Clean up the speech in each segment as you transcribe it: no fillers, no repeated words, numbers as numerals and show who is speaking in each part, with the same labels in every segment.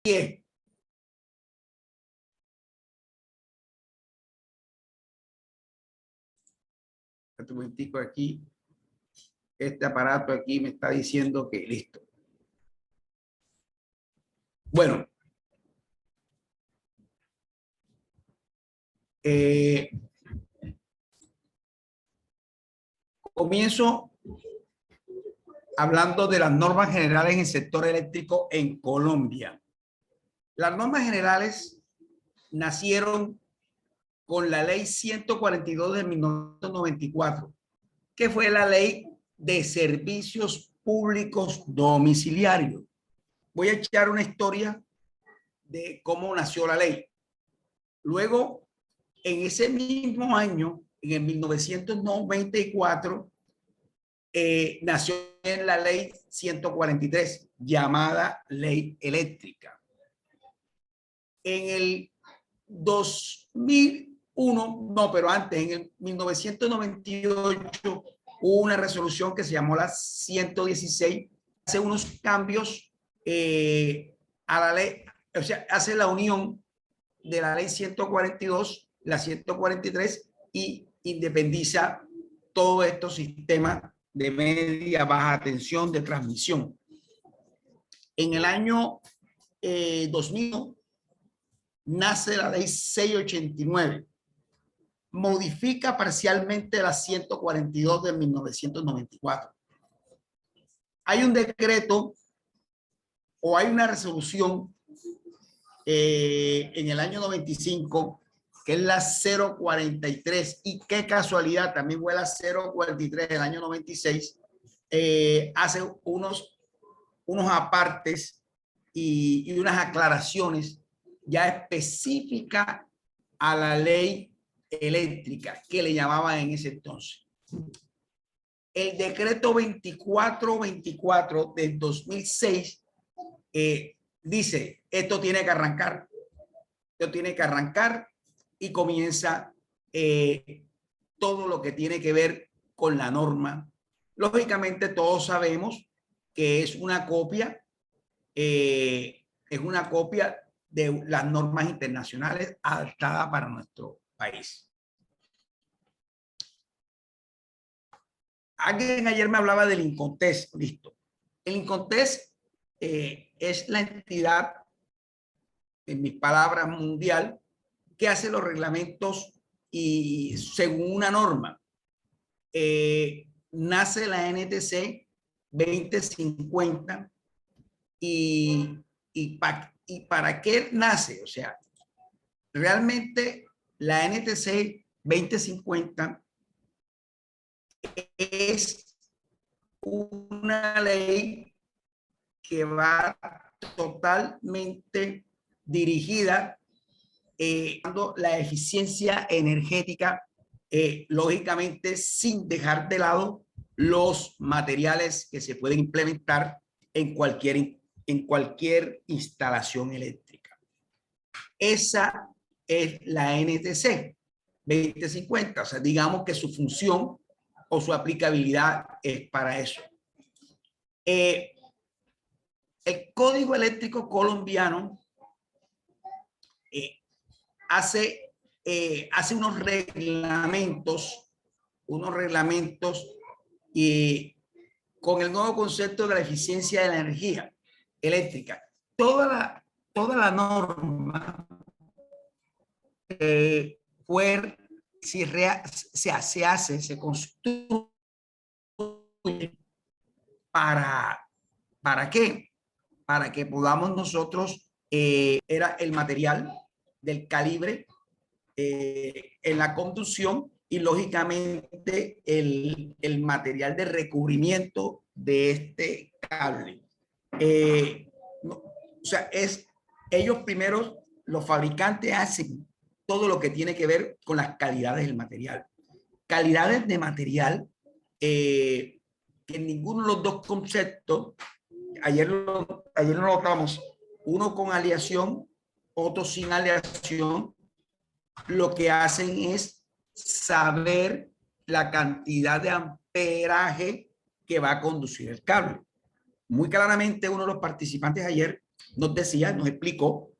Speaker 1: 10. Un momentico aquí. Este aparato aquí me está diciendo que listo. Bueno. Comienzo hablando de las normas generales en el sector eléctrico en Colombia. Las normas generales nacieron con la ley 142 de 1994, que fue la ley de servicios públicos domiciliarios. Voy a echar una historia de cómo nació la ley. Luego, en ese mismo año, en el 1994, nació en la ley 143, llamada ley eléctrica. En el 2001, no, pero antes, en el 1998, hubo una resolución que se llamó la 116, hace unos cambios a la ley, o sea, hace la unión de la ley 142, la 143 y independiza todos estos sistemas de media baja tensión de transmisión. En el año 2000 nace la ley 689, modifica parcialmente la 142 de 1994. Hay un decreto o hay una resolución en el año 95, que es la 043, y qué casualidad, también fue la 043 del año 96, hace unos apartes y unas aclaraciones ya específicas a la ley eléctrica que le llamaban en ese entonces. El decreto 2424 del 2006 dice, esto tiene que arrancar. Esto tiene que arrancar y comienza todo lo que tiene que ver con la norma. Lógicamente todos sabemos que es una copia de las normas internacionales adaptadas para nuestro país. Alguien ayer me hablaba del INCONTES, listo. El INCONTES es la entidad, en mis palabras, mundial, que hace los reglamentos y según una norma. Nace la NTC 2050 y ¿para qué nace? O sea, realmente la NTC 2050 es una ley que va totalmente dirigida la eficiencia energética, lógicamente sin dejar de lado los materiales que se pueden implementar en cualquier instalación eléctrica. Esa es la NTC 2050, o sea, digamos que su función o su aplicabilidad es para eso. El Código Eléctrico Colombiano hace unos reglamentos con el nuevo concepto de la eficiencia de la energía eléctrica. Toda la norma se construye ¿para qué? Para que podamos nosotros, era el material del calibre en la conducción y lógicamente el material de recubrimiento de este cable. O sea, ellos primero, los fabricantes hacen todo lo que tiene que ver con las calidades del material. Calidades de material que en ninguno de los dos conceptos, ayer lo notamos, uno con aleación, otro sin aleación, lo que hacen es saber la cantidad de amperaje que va a conducir el cable. Muy claramente uno de los participantes ayer nos decía, nos explicó,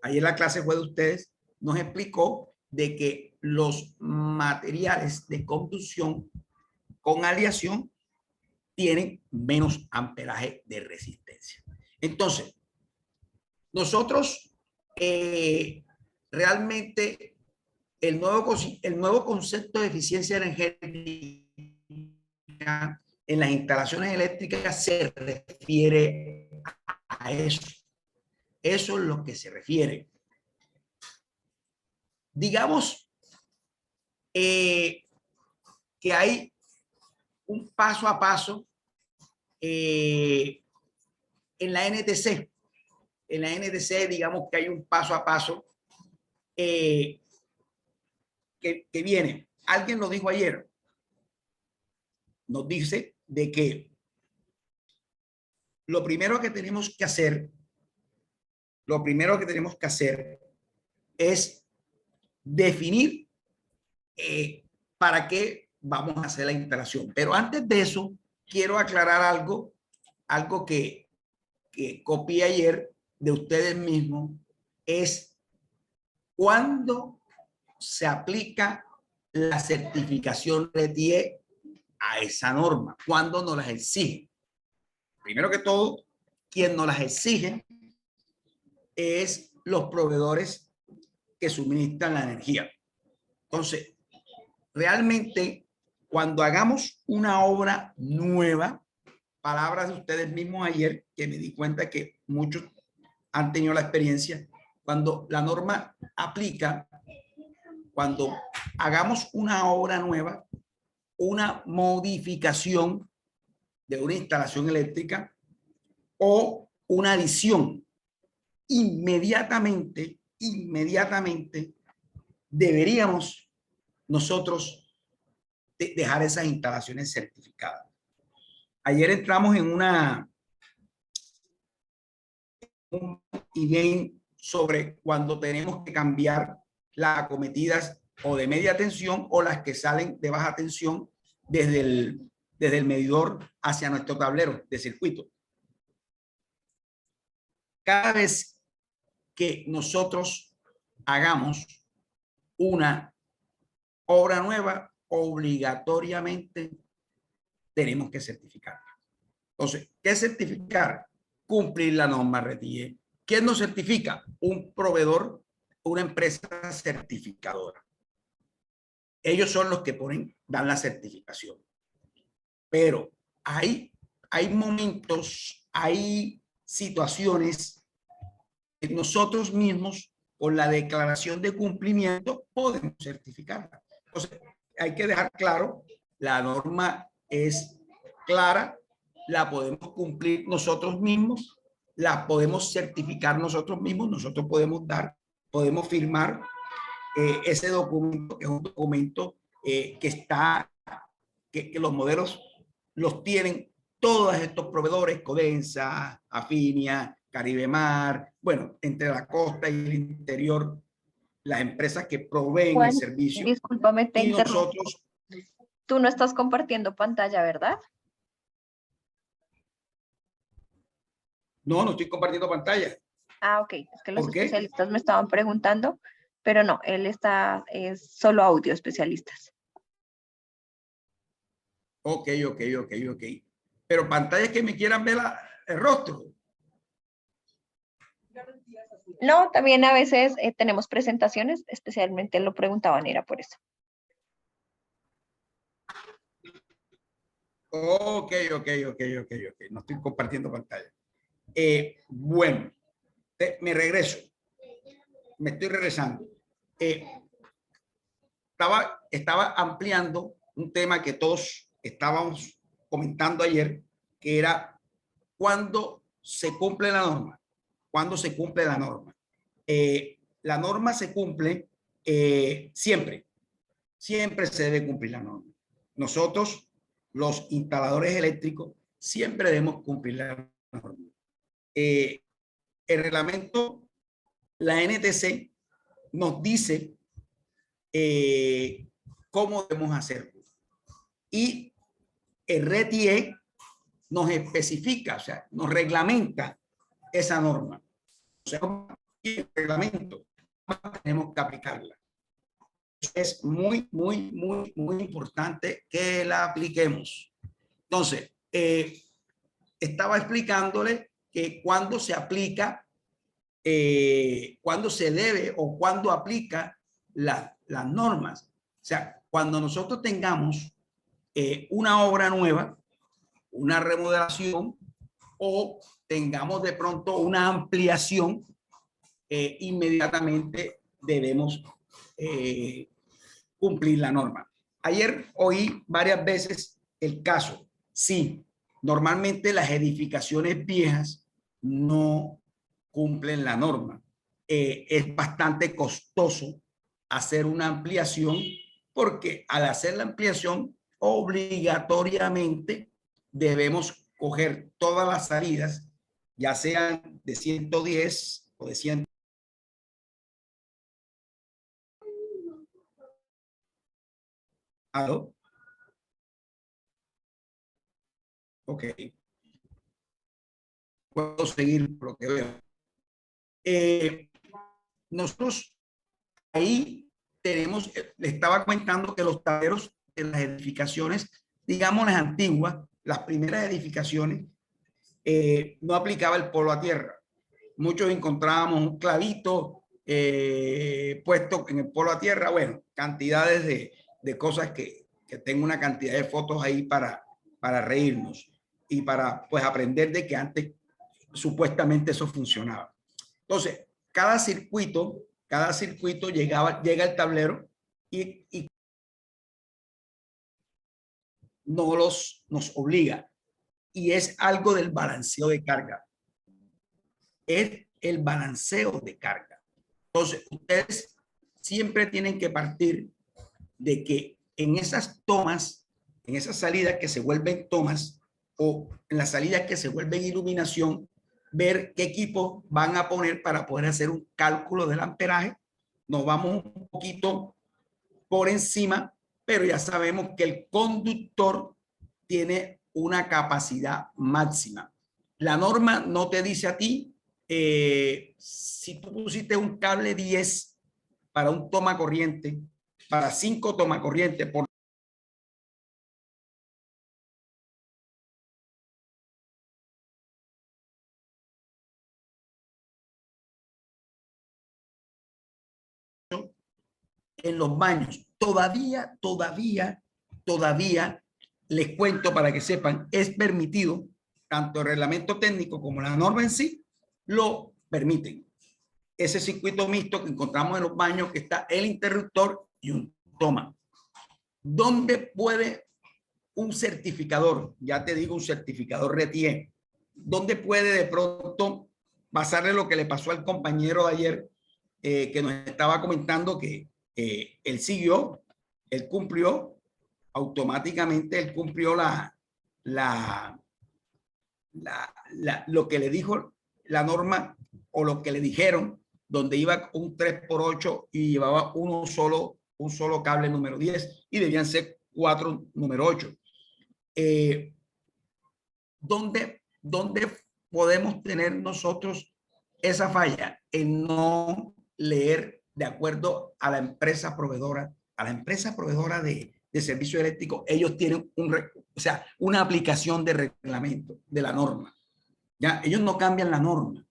Speaker 1: ayer la clase fue de ustedes, nos explicó de que los materiales de conducción con aleación tienen menos amperaje de resistencia. Entonces, nosotros realmente el nuevo concepto de eficiencia energética en las instalaciones eléctricas se refiere a eso. Eso es lo que se refiere. Digamos que hay un paso a paso en la NTC. En la NTC, digamos que hay un paso a paso que viene. Alguien lo dijo ayer. Nos dice de que lo primero que tenemos que hacer es definir para qué vamos a hacer la instalación. Pero antes de eso, quiero aclarar algo que copié ayer de ustedes mismos, es cuándo se aplica la certificación RTE a esa norma, cuándo nos las exige. Primero que todo, quien nos las exige es los proveedores que suministran la energía. Entonces, realmente, cuando hagamos una obra nueva, palabras de ustedes mismos ayer, que me di cuenta que muchos han tenido la experiencia, cuando la norma aplica, cuando hagamos una obra nueva, una modificación de una instalación eléctrica o una adición, inmediatamente deberíamos nosotros dejar esas instalaciones certificadas. Ayer entramos en un event sobre cuando tenemos que cambiar las acometidas o de media tensión o las que salen de baja tensión desde el medidor hacia nuestro tablero de circuito. Cada vez que nosotros hagamos una obra nueva, obligatoriamente tenemos que certificarla. Entonces, ¿qué certificar? Cumplir la norma RTE. ¿Quién nos certifica? Un proveedor, una empresa certificadora. Ellos son los que dan la certificación. Pero hay momentos, hay situaciones que nosotros mismos, con la declaración de cumplimiento, podemos certificarla. Entonces, hay que dejar claro, la norma es clara, la podemos cumplir nosotros mismos, la podemos certificar nosotros mismos, nosotros podemos firmar ese documento, que es un documento que los modelos los tienen todos estos proveedores, Codensa, Afinia, Caribe Mar, bueno, entre la costa y el interior, las empresas que proveen
Speaker 2: Juan,
Speaker 1: el servicio.
Speaker 2: discúlpame, te
Speaker 1: y
Speaker 2: interrumpo.
Speaker 1: nosotros,
Speaker 2: Tú no estás compartiendo pantalla, ¿verdad?
Speaker 1: no estoy compartiendo pantalla.
Speaker 2: Ah, ok. Es que los
Speaker 1: ¿Por qué?
Speaker 2: especialistas me estaban preguntando, pero no, es solo audio especialistas.
Speaker 1: Ok. Pero pantallas que me quieran ver el rostro.
Speaker 2: No, también a veces tenemos presentaciones, especialmente lo preguntaban, era por eso.
Speaker 1: Ok. No estoy compartiendo pantalla. Bueno, me regreso. Me estoy regresando. Estaba ampliando un tema que todos estábamos comentando ayer, que era cuándo se cumple la norma. ¿Cuándo se cumple la norma? La norma se cumple siempre. Siempre se debe cumplir la norma. Nosotros, los instaladores eléctricos, siempre debemos cumplir la norma. El reglamento, la NTC, nos dice cómo debemos hacerlo. Y el RTE nos especifica, o sea, nos reglamenta esa norma. y el reglamento, tenemos que aplicarla. Es muy, muy, muy, muy importante que la apliquemos. Entonces, estaba explicándole que cuando se aplica, cuando se debe o cuando aplica las normas. O sea, cuando nosotros tengamos una obra nueva, una remodelación o tengamos de pronto una ampliación, inmediatamente debemos cumplir la norma. Ayer oí varias veces el caso. Sí, normalmente las edificaciones viejas no cumplen la norma. Es bastante costoso hacer una ampliación porque al hacer la ampliación obligatoriamente debemos coger todas las salidas, ya sean de 110 o de 100. ¿Aló? Ok. Puedo seguir por lo que veo. Nosotros ahí tenemos, le estaba comentando que los tableros de las edificaciones, digamos las antiguas, las primeras edificaciones, no aplicaba el polo a tierra. Muchos encontrábamos un clavito puesto en el polo a tierra. Bueno, cantidades de cosas que tengo una cantidad de fotos ahí para reírnos y para pues aprender de que antes supuestamente eso funcionaba. Entonces, cada circuito llega al tablero y nos obliga. Y es algo del balanceo de carga. Es el balanceo de carga. Entonces, ustedes siempre tienen que partir de que en esas tomas, en esas salidas que se vuelven tomas o en las salidas que se vuelven iluminación, ver qué equipo van a poner para poder hacer un cálculo del amperaje. Nos vamos un poquito por encima, pero ya sabemos que el conductor tiene una capacidad máxima. La norma no te dice a ti, si tú pusiste un cable 10 para un toma corriente, para 5 toma corriente, por en los baños. Todavía les cuento para que sepan, es permitido, tanto el reglamento técnico como la norma en sí, lo permiten. Ese circuito mixto que encontramos en los baños, que está el interruptor y un toma. ¿Dónde puede un certificador, ya te digo, un certificador RETIE, dónde puede de pronto pasarle lo que le pasó al compañero de ayer, que nos estaba comentando que él siguió, él cumplió, automáticamente él cumplió lo que le dijo la norma o lo que le dijeron, donde iba un 3x8 y llevaba un solo cable número 10 y debían ser 4 número 8. ¿Dónde podemos tener nosotros esa falla? En no leer de acuerdo a la empresa proveedora, de servicio eléctrico. Ellos tienen una aplicación de reglamento, de la norma. Ya, ellos no cambian la norma,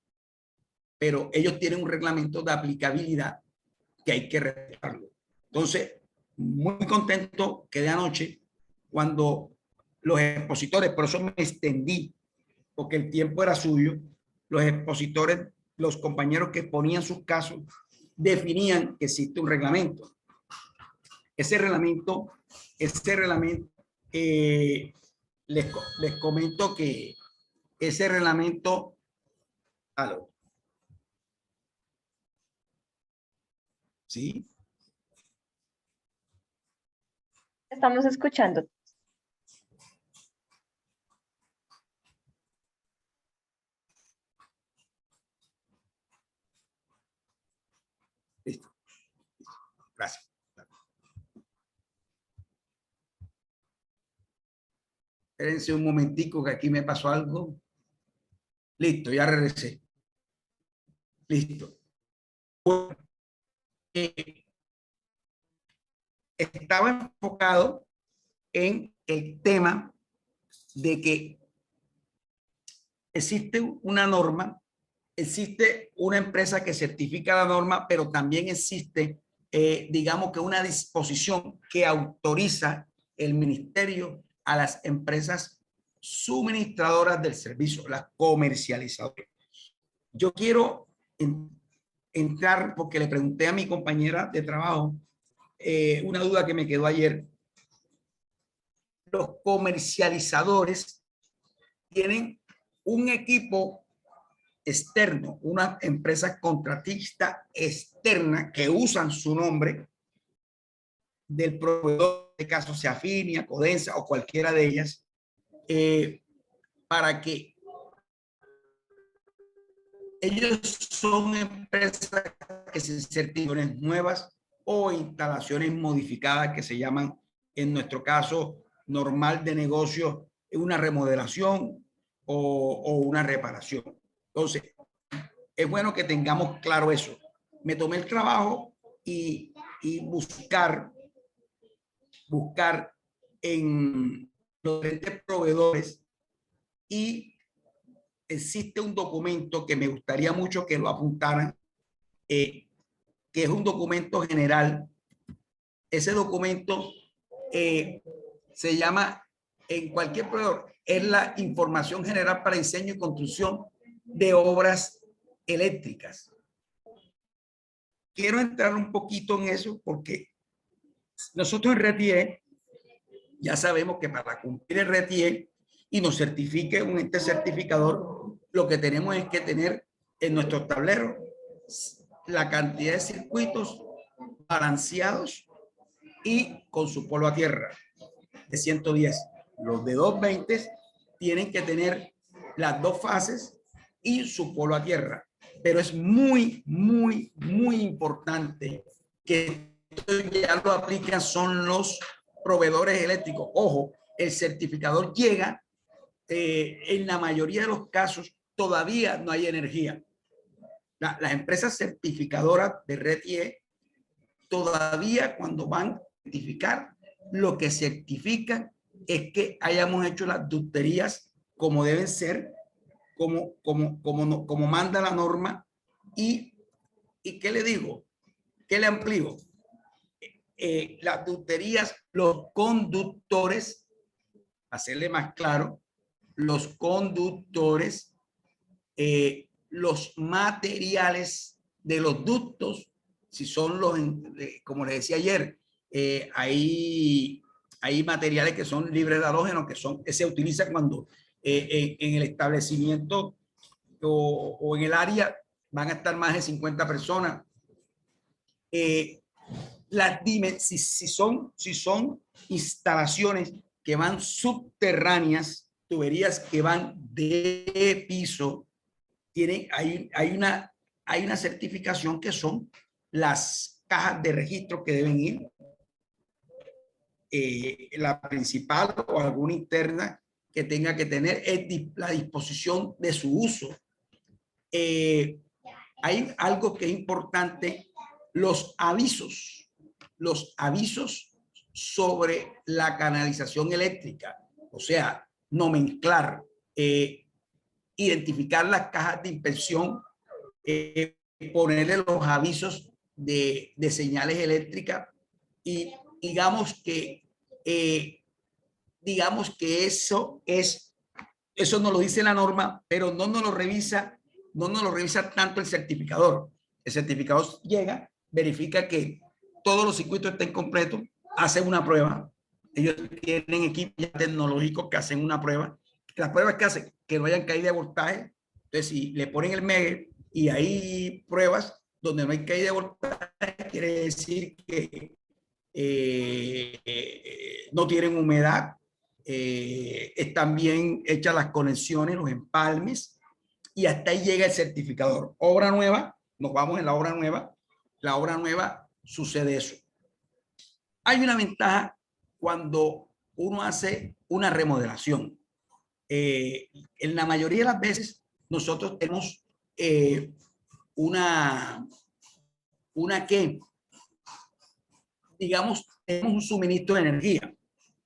Speaker 1: pero ellos tienen un reglamento de aplicabilidad que hay que respetarlo. Entonces, muy contento quedé anoche cuando los expositores, por eso me extendí, porque el tiempo era suyo, los expositores, los compañeros que ponían sus casos, definían que existe un reglamento. Ese reglamento, les comento que ese reglamento, ¿aló? ¿Sí?
Speaker 2: Estamos escuchando.
Speaker 1: Listo. Gracias. Espérense un momentico que aquí me pasó algo. Listo, ya regresé. Listo. Bueno, estaba enfocado en el tema de que existe una norma, existe una empresa que certifica la norma, pero también existe, digamos que una disposición que autoriza el ministerio a las empresas suministradoras del servicio, las comercializadoras. Yo quiero entrar porque le pregunté a mi compañera de trabajo una duda que me quedó ayer. Los comercializadores tienen un equipo externo, una empresa contratista externa que usan su nombre del proveedor, de caso sea Finia, Codensa o cualquiera de ellas, para que ellos son empresas que se certifican nuevas o instalaciones modificadas que se llaman, en nuestro caso, normal de negocio, una remodelación o una reparación. Entonces, es bueno que tengamos claro eso. Me tomé el trabajo y buscar en los diferentes proveedores, y existe un documento que me gustaría mucho que lo apuntaran, que es un documento general. Ese documento se llama, en cualquier proveedor, es la información general para diseño y construcción de obras eléctricas. Quiero entrar un poquito en eso porque nosotros en RETIE ya sabemos que para cumplir el RETIE y nos certifique un ente certificador, lo que tenemos es que tener en nuestro tablero la cantidad de circuitos balanceados y con su polo a tierra de 110. Los de 220 tienen que tener las dos fases y su polo a tierra. Pero es muy, muy, muy importante que esto ya lo aplican son los proveedores eléctricos. Ojo, el certificador llega, en la mayoría de los casos todavía no hay energía. Las empresas certificadoras de RETIE todavía cuando van a certificar, lo que certifican es que hayamos hecho las ducterías como deben ser, como manda la norma. ¿Y qué le digo? ¿Qué le amplío? Las ducterías, los conductores, hacerle más claro, los conductores, los materiales de los ductos, si son los, como le decía ayer, hay materiales que son libres de halógeno, que se utilizan cuando en el establecimiento o en el área van a estar más de 50 personas. Si son instalaciones que van subterráneas, tuberías que van de piso, hay una certificación que son las cajas de registro que deben ir, la principal o alguna interna que tenga que tener, es la disposición de su uso. Hay algo que es importante, los avisos sobre la canalización eléctrica, o sea, nomenclar, identificar las cajas de inspección, ponerle los avisos de señales eléctricas, y digamos que eso no lo dice la norma, pero no nos lo revisa tanto el certificador. El certificador llega, verifica que todos los circuitos estén completos, hace una prueba. Ellos tienen equipos tecnológicos que hacen una prueba. Las pruebas que hacen, que no hayan caída de voltaje. Entonces, si le ponen el MEGE y hay pruebas donde no hay caída de voltaje, quiere decir que no tienen humedad, están bien hechas las conexiones, los empalmes, y hasta ahí llega el certificador. Obra nueva, nos vamos en la obra nueva. La obra nueva sucede eso. Hay una ventaja cuando uno hace una remodelación. En la mayoría de las veces nosotros tenemos que, digamos, tenemos un suministro de energía,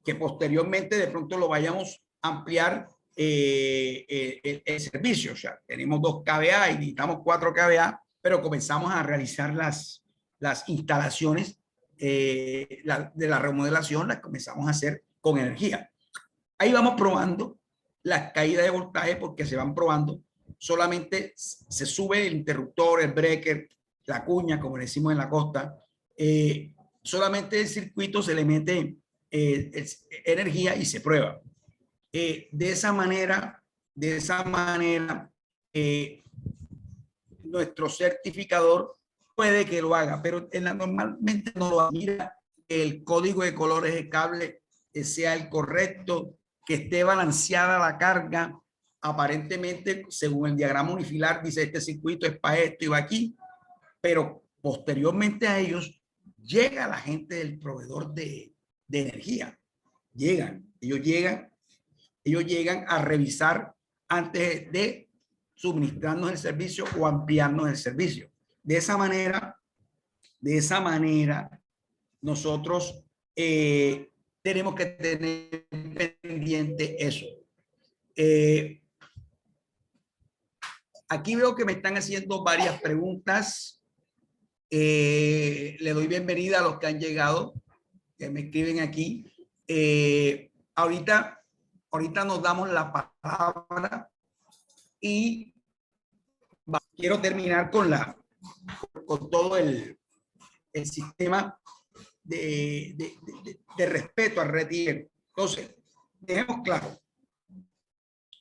Speaker 1: que posteriormente de pronto lo vayamos a ampliar el servicio. O sea, tenemos 2 kVA y necesitamos 4 kVA, pero comenzamos a realizar las instalaciones de la remodelación, las comenzamos a hacer con energía. Ahí vamos probando las caídas de voltaje porque se van probando. Solamente se sube el interruptor, el breaker, la cuña, como le decimos en la costa. Solamente el circuito se le mete energía y se prueba. De esa manera, nuestro certificador puede que lo haga, pero normalmente no lo haga. Mira que el código de colores de cable sea el correcto, que esté balanceada la carga. Aparentemente, según el diagrama unifilar, dice este circuito es para esto y va aquí, pero posteriormente a ellos llega la gente del proveedor de energía. Ellos llegan a revisar antes de suministrarnos el servicio o ampliarnos el servicio. De esa manera, nosotros tenemos que tener pendiente eso. Aquí veo que me están haciendo varias preguntas. Le doy bienvenida a los que han llegado, que me escriben aquí. Ahorita nos damos la palabra y quiero terminar con todo el sistema de respeto al red IEM. Entonces, dejemos claro,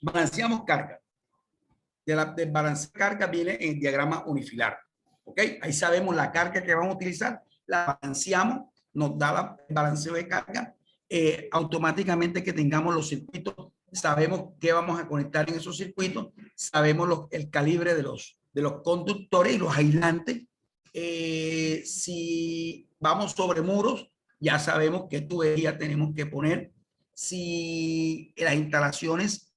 Speaker 1: balanceamos carga. De balancear carga viene en diagrama unifilar. ¿Ok? Ahí sabemos la carga que vamos a utilizar, la balanceamos, nos da el balanceo de carga. Automáticamente que tengamos los circuitos, sabemos qué vamos a conectar en esos circuitos, sabemos el calibre de los conductores y los aislantes. Si vamos sobre muros, ya sabemos qué tubería tenemos que poner. Si las instalaciones